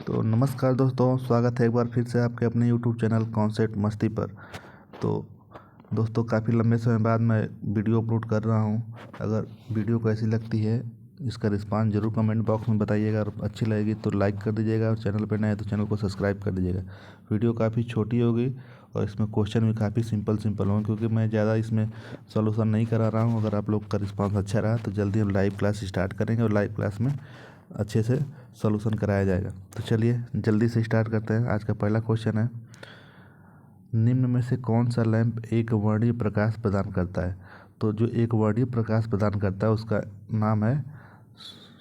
तो नमस्कार दोस्तों, स्वागत है एक बार फिर से आपके अपने YouTube चैनल कॉन्सेप्ट मस्ती पर। तो दोस्तों, काफ़ी लंबे समय बाद मैं वीडियो अपलोड कर रहा हूं। अगर वीडियो कैसी लगती है इसका रिस्पांस ज़रूर कमेंट बॉक्स में बताइएगा। और अच्छी लगेगी तो लाइक कर दीजिएगा, और चैनल पर नए हैं तो चैनल को सब्सक्राइब कर दीजिएगा। वीडियो काफ़ी छोटी होगी और इसमें क्वेश्चन भी काफ़ी सिंपल होंगे, क्योंकि मैं ज़्यादा इसमें सॉल्यूशन नहीं करा रहा हूँ। अगर आप लोग का रिस्पांस अच्छा रहा तो जल्दी हम लाइव क्लास स्टार्ट करेंगे, और लाइव क्लास में अच्छे से सॉल्यूशन कराया जाएगा। तो चलिए जल्दी से स्टार्ट करते हैं। आज का पहला क्वेश्चन है, निम्न में से कौन सा लैंप एक वर्णीय प्रकाश प्रदान करता है? तो जो एक वर्णीय प्रकाश प्रदान करता है उसका नाम है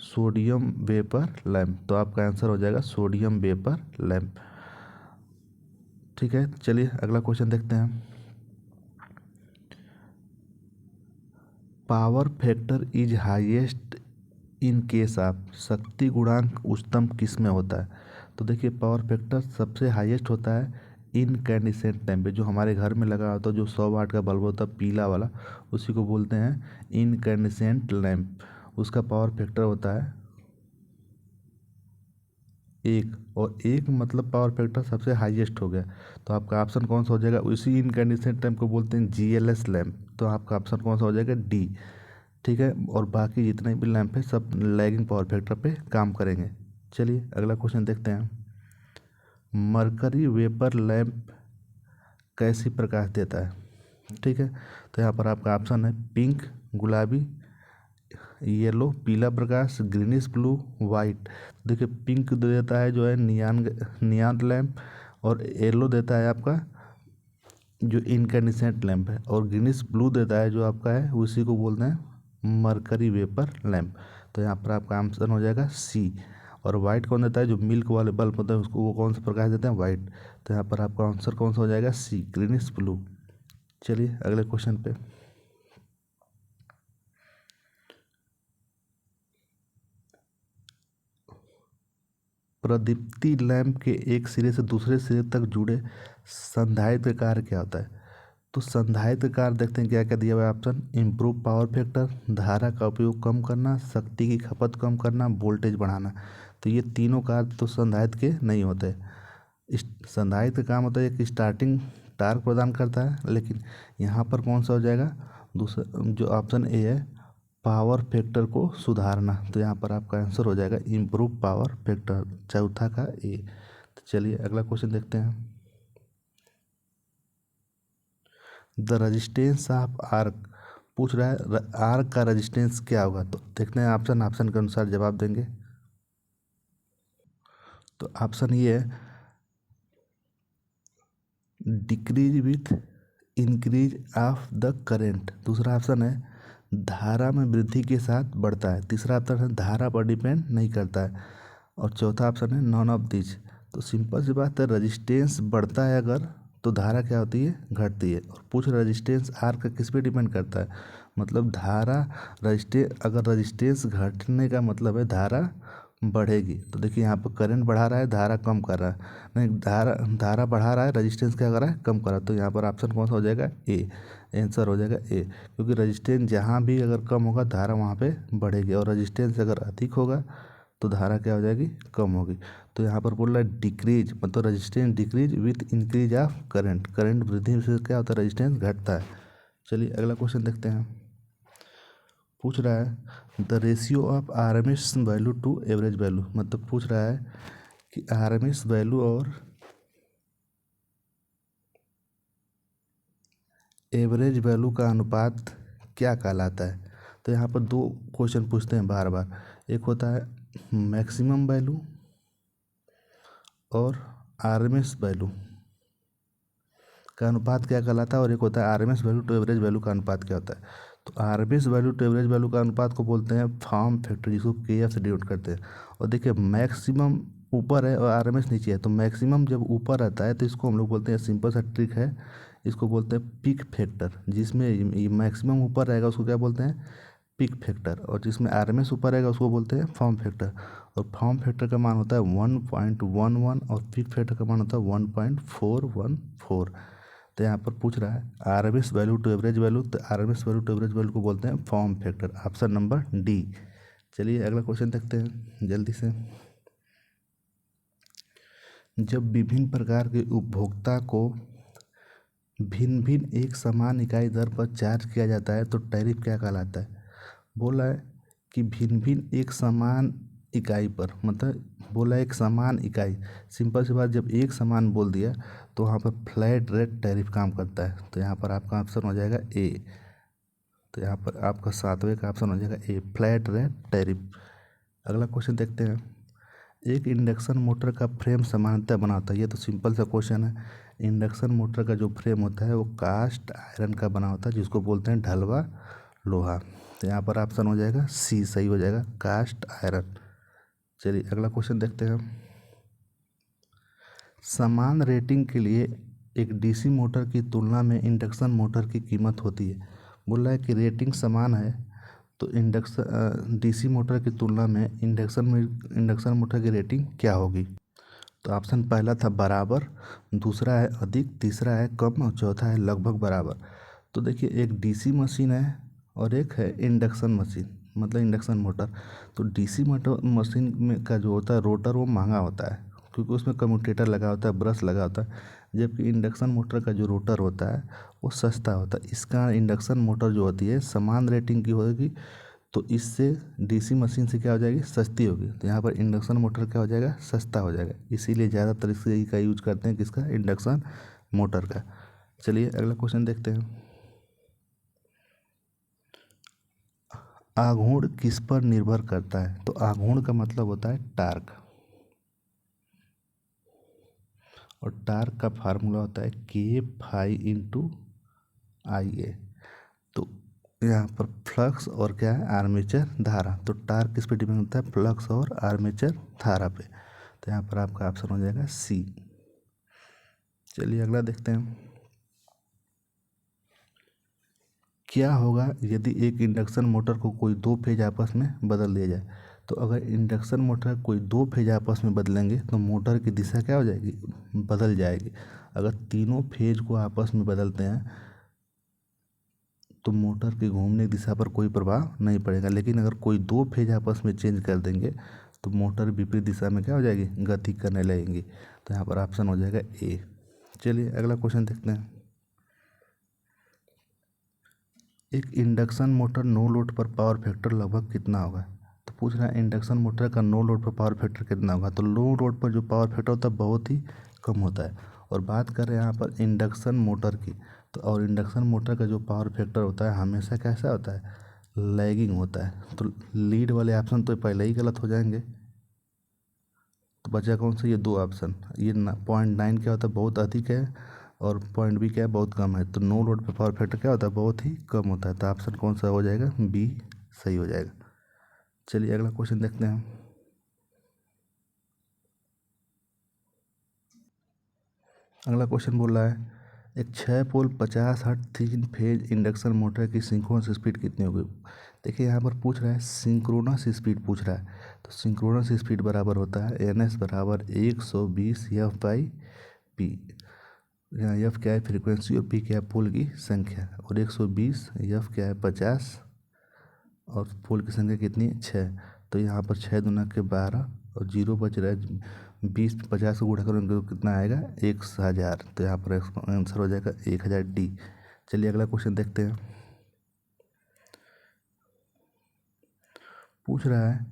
सोडियम वेपर लैंप। तो आपका आंसर हो जाएगा सोडियम वेपर लैंप। ठीक है, चलिए अगला क्वेश्चन देखते हैं। Power factor is highest in case of, शक्ति गुणांक उच्चतम किस में होता है? तो देखिए, पावर फैक्टर सबसे हाईएस्ट होता है इनकैंडिसेंट लैंप पे, जो हमारे घर में लगा होता है, जो 100 वाट का बल्ब होता है पीला वाला, उसी को बोलते हैं इनकैंडिसेंट लैंप। उसका पावर फैक्टर होता है 1, और 1 मतलब पावर फैक्टर सबसे हाईएस्ट हो गया। तो आपका ऑप्शन कौन सा हो जाएगा? उसी इनकैंडिसेंट लैंप को बोलते हैं GLS लैंप। तो आपका ऑप्शन कौन सा हो जाएगा? डी। ठीक है, और बाकी जितने भी लैंप है सब लैगिंग पावर फैक्टर पे काम करेंगे। चलिए अगला क्वेश्चन देखते हैं। मरकरी वेपर लैंप कैसी प्रकाश देता है? ठीक है, तो यहाँ पर आपका ऑप्शन है पिंक, गुलाबी, येलो पीला प्रकाश, ग्रीनिश ब्लू, वाइट। देखिए, पिंक देता है जो है नियान लैंप, और येलो देता है आपका जो इनकैंडिसेंट लैंप है, और ग्रीनिश ब्लू देता है जो आपका है उसी को बोलते हैं मरकरी वेपर लैंप। तो यहाँ पर आपका आंसर हो जाएगा सी। और वाइट कौन देता है? जो मिल्क वाले बल्ब होते हैं उसको, वो कौन सा प्रकाश देते हैं? वाइट। तो यहाँ पर आपका आंसर कौन सा हो जाएगा? सी, ग्रीनिश ब्लू। चलिए अगले क्वेश्चन पे। प्रदीप्ति लैंप के एक सिरे से दूसरे सिरे तक जुड़े संधारित्र का कार्य क्या होता है? तो संधारित्र कार्य देखते हैं क्या क्या दिया हुआ है ऑप्शन। इम्प्रूव पावर फैक्टर, धारा का उपयोग कम करना, शक्ति की खपत कम करना, वोल्टेज बढ़ाना। तो ये तीनों कार्य तो संधारित्र के नहीं होते। संधारित्र काम होता है एक स्टार्टिंग टार्क प्रदान करता है, लेकिन यहाँ पर कौन सा हो जाएगा? दूसरा जो ऑप्शन ए है, पावर फैक्टर को सुधारना। तो यहाँ पर आपका आंसर हो जाएगा इम्प्रूव पावर फैक्टर, चौथा का ए। तो चलिए अगला क्वेश्चन देखते हैं। द रजिस्टेंस ऑफ आर्क पूछ रहा है, आर्क का रजिस्टेंस क्या होगा? तो देखते हैं ऑप्शन के अनुसार जवाब देंगे। तो ऑप्शन ये है decrease with increase of the current. दूसरा ऑप्शन है धारा में वृद्धि के साथ बढ़ता है। तीसरा ऑप्शन है धारा पर डिपेंड नहीं करता है। और चौथा ऑप्शन है नॉन ऑफ दिस। तो सिंपल सी बात है, रजिस्टेंस बढ़ता है अगर, तो धारा क्या होती है? घटती है। और पूछ रजिस्टेंस आर का किस पे डिपेंड करता है? मतलब धारा अगर रजिस्टेंस घटने का मतलब है धारा बढ़ेगी। तो देखिए, यहाँ पर करंट बढ़ा रहा है, धारा कम कर रहा है। नहीं, धारा बढ़ा रहा है, रजिस्टेंस क्या कर रहा है? कम कर रहा है। तो यहाँ पर ऑप्शन कौन सा हो जाएगा? ए। आंसर हो जाएगा ए, क्योंकि रजिस्टेंस जहाँ भी अगर कम होगा धारा वहाँ पे बढ़ेगी, और रजिस्टेंस अगर अधिक होगा तो धारा क्या हो जाएगी? कम होगी। तो यहाँ पर बोल रहा है डिक्रीज, मतलब resistance decrease with increase of current. Current वृद्धि से क्या होता है? रजिस्टेंस घटता है। चलिए अगला क्वेश्चन देखते हैं। पूछ रहा है the ratio of RMS value to average value. मतलब पूछ रहा है कि RMS वैल्यू और एवरेज वैल्यू का अनुपात क्या कहलाता है? तो यहाँ पर दो क्वेश्चन पूछते हैं बार बार। एक होता है मैक्सिमम वैल्यू और RMS वैल्यू का अनुपात क्या कहलाता है, और एक होता है RMS value to average value का अनुपात क्या होता है। तो RMS value to average value का अनुपात को बोलते हैं फॉर्म फैक्टर, जिसको KF से डिनोट करते हैं। और देखिए, मैक्सिमम ऊपर है और RMS नीचे है, तो मैक्सिमम जब ऊपर रहता है तो इसको हम लोग बोलते हैं, सिंपल सा ट्रिक है, इसको बोलते हैं पिक फैक्टर। जिसमें मैक्सिमम ऊपर रहेगा उसको क्या बोलते हैं? Peak factor. और जिसमें RMS ऊपर रहेगा उसको बोलते हैं फॉर्म फैक्टर। और फॉर्म फैक्टर का मान होता है 1.11, और पिक फैक्टर का मान होता है 1.414। तो यहाँ पर पूछ रहा है RMS value to average value, तो RMS value to average value को बोलते हैं form factor. Option number D. चलिए अगला क्वेश्चन देखते हैं जल्दी से। जब विभिन्न प्रकार के उपभोक्ता को भिन्न भिन्न एक समान इकाई दर पर चार्ज किया जाता है तो टैरिफ क्या कहलाता है। बोला है कि भिन्न भिन्न एक समान इकाई पर, मतलब बोला एक समान इकाई, सिंपल सी बात, जब एक समान बोल दिया तो वहाँ पर फ्लैट रेट टैरिफ काम करता है। तो यहाँ पर आपका ऑप्शन हो जाएगा ए। तो यहाँ पर आपका 7वें का ऑप्शन हो जाएगा ए, फ्लैट रेट टैरिफ। अगला क्वेश्चन देखते हैं। एक इंडक्शन मोटर का फ्रेम सामान्यतः बना होता है, ये तो सिंपल सा क्वेश्चन है। इंडक्शन मोटर का जो फ्रेम होता है वो कास्ट आयरन का बना होता है, जिसको बोलते हैं ढलवा लोहा। तो यहाँ पर ऑप्शन हो जाएगा सी, सही हो जाएगा, कास्ट आयरन। चलिए अगला क्वेश्चन देखते हैं। समान रेटिंग के लिए एक डीसी मोटर की तुलना में इंडक्शन मोटर की कीमत होती है। बोल रहा है कि रेटिंग समान है तो डीसी मोटर की तुलना में इंडक्शन मोटर की रेटिंग क्या होगी। तो ऑप्शन पहला था बराबर, दूसरा है अधिक, तीसरा है कम और चौथा है लगभग बराबर। तो देखिए एक डीसी मशीन है और एक है इंडक्शन मशीन, मतलब इंडक्शन मोटर। तो डीसी मोटर मशीन में का जो होता है रोटर वो महंगा होता है, क्योंकि उसमें कम्यूटेटर लगा होता है, ब्रश लगा होता है। जबकि इंडक्शन मोटर का जो रोटर होता है वो सस्ता होता है। इसका इंडक्शन मोटर जो होती है समान रेटिंग की होगी, तो इससे डीसी मशीन से क्या हो जाएगी, सस्ती होगी। तो यहाँ पर इंडक्शन मोटर क्या हो जाएगा, सस्ता हो जाएगा। इसीलिए ज़्यादातर इसका यूज करते हैं, किसका, इंडक्शन मोटर का। चलिए अगला क्वेश्चन देखते हैं। आघूर्ण किस पर निर्भर करता है। तो आघूर्ण का मतलब होता है टार्क, और टार्क का फार्मूला होता है के फाई इंटू आई ए। तो यहाँ पर फ्लक्स और क्या है, आर्मेचर धारा। तो टार्क किस पे डिपेंड होता है, फ्लक्स और आर्मेचर धारा पे। तो यहाँ पर आपका ऑप्शन हो जाएगा सी। चलिए अगला देखते हैं। क्या होगा यदि एक इंडक्शन मोटर को कोई दो फेज आपस में बदल दिया जाए। तो अगर इंडक्शन मोटर कोई दो फेज आपस में बदलेंगे तो मोटर की दिशा क्या हो जाएगी, बदल जाएगी। अगर तीनों फेज को आपस में बदलते हैं तो मोटर की घूमने की दिशा पर कोई प्रभाव नहीं पड़ेगा। लेकिन अगर कोई दो फेज आपस में चेंज कर देंगे तो मोटर विपरीत दिशा में क्या हो जाएगी, गति करने लगेंगी। तो यहाँ पर ऑप्शन हो जाएगा ए। चलिए अगला क्वेश्चन देखते हैं। एक इंडक्शन मोटर नो लोड पर पावर फैक्टर लगभग कितना होगा। तो पूछ रहा है इंडक्शन मोटर का नो लोड पर पावर फैक्टर कितना होगा। तो लो लोड पर जो पावर फैक्टर होता है बहुत ही कम होता है। और बात कर रहे हैं यहाँ पर इंडक्शन मोटर की, तो और इंडक्शन मोटर का जो पावर फैक्टर होता है हमेशा कैसा होता है, लैगिंग होता है। तो लीड वाले ऑप्शन तो पहले ही गलत हो जाएंगे। तो बचा कौन सा, ये दो ऑप्शन। ये 0.9 क्या होता है, बहुत अधिक है, और पॉइंट बी क्या है, बहुत कम है। तो नो लोड पे पावर फैक्टर क्या होता है, बहुत ही कम होता है। तो ऑप्शन कौन सा हो जाएगा, बी सही हो जाएगा। चलिए अगला क्वेश्चन देखते हैं। अगला क्वेश्चन बोल रहा है एक 6 पोल 50 हर्ट्ज 3 फेज इंडक्शन मोटर की सिंक्रोनस स्पीड कितनी होगी। देखिए यहाँ पर पूछ रहा है सिंक्रोनस स्पीड पूछ रहा है। तो सिंक्रोनस स्पीड बराबर होता है NS बराबर 120 एफ बाई पी। यहाँ एफ क्या है, फ्रीक्वेंसी, और पी क्या है, पोल की संख्या। और 120 एफ क्या है, 50, और पोल की संख्या कितनी है, 6। तो यहाँ पर 6 दूना के 12 और 0 बच रहा है 20, 50 को गुणा करेंगे तो कितना आएगा, 1000। तो यहाँ पर आंसर हो जाएगा 1000 डी। चलिए अगला क्वेश्चन देखते हैं। पूछ रहा है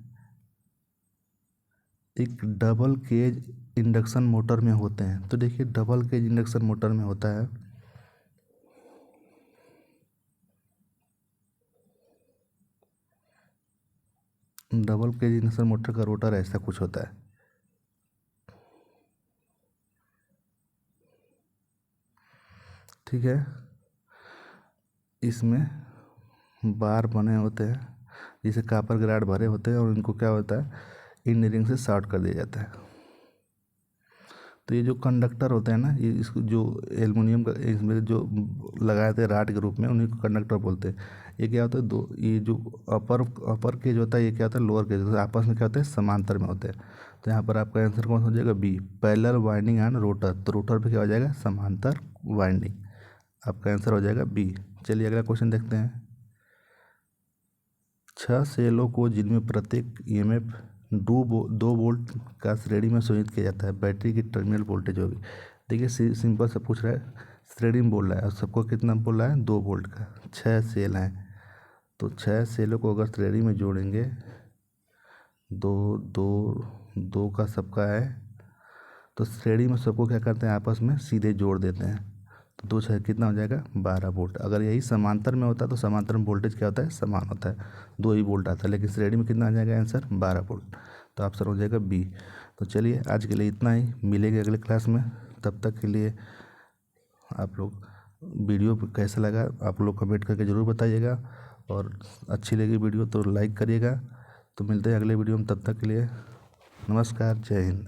एक डबल केज इंडक्शन मोटर में होते हैं। तो देखिए डबल केज इंडक्शन मोटर में होता है डबल केज इंडक्शन मोटर का रोटर ऐसा कुछ होता है। ठीक है, इसमें बार बने होते हैं, जिसे कापर ग्राड भरे होते हैं, और इनको क्या होता है, इन रिंग से शॉर्ट कर दिया जाता है। तो ये जो कंडक्टर होते हैं ना, ये इसको जो एल्युमिनियम का इसमें जो लगाए थे राड के रूप में, उन्हीं को कंडक्टर बोलते हैं। ये क्या होता है, दो ये जो अपर केज होता है, ये क्या होता है, लोअर केज, आपस में क्या होते हैं, समांतर में होते हैं। तो यहाँ पर आपका आंसर कौन सा हो जाएगा, B, parallel winding and rotor. तो रोटर पे क्या हो जाएगा, समांतर वाइंडिंग। आपका आंसर हो जाएगा बी। चलिए अगला क्वेश्चन देखते हैं। 6 सेलों को जिनमें प्रत्येक EMF दो वोल्ट का श्रेणी में संयोजित किया जाता है, बैटरी की टर्मिनल वोल्टेज होगी। देखिए सिंपल से पूछ रहा है, श्रेणी में बोल रहा है और सबको कितना बोल रहा है, 2 वोल्ट का, 6 सेल हैं। तो 6 सेलों को अगर श्रेणी में जोड़ेंगे, दो दो दो का सबका है, तो श्रेणी में सबको क्या करते हैं, आपस में सीधे जोड़ देते हैं। तो 2 6 कितना हो जाएगा, 12 वोल्ट। अगर यही समांतर में होता तो समांतर में वोल्टेज क्या होता है, समान होता है, 2 ही वोल्ट आता है। लेकिन श्रेणी में कितना आ जाएगा आंसर, 12 वोल्ट। तो ऑप्शन हो जाएगा बी। तो चलिए आज के लिए इतना ही, मिलेंगे अगले क्लास में। तब तक के लिए आप लोग वीडियो कैसा लगा आप लोग कमेंट करके ज़रूर बताइएगा, और अच्छी लगी वीडियो तो लाइक करिएगा। तो मिलते हैं अगले वीडियो में, तब तक के लिए नमस्कार, जय हिंद।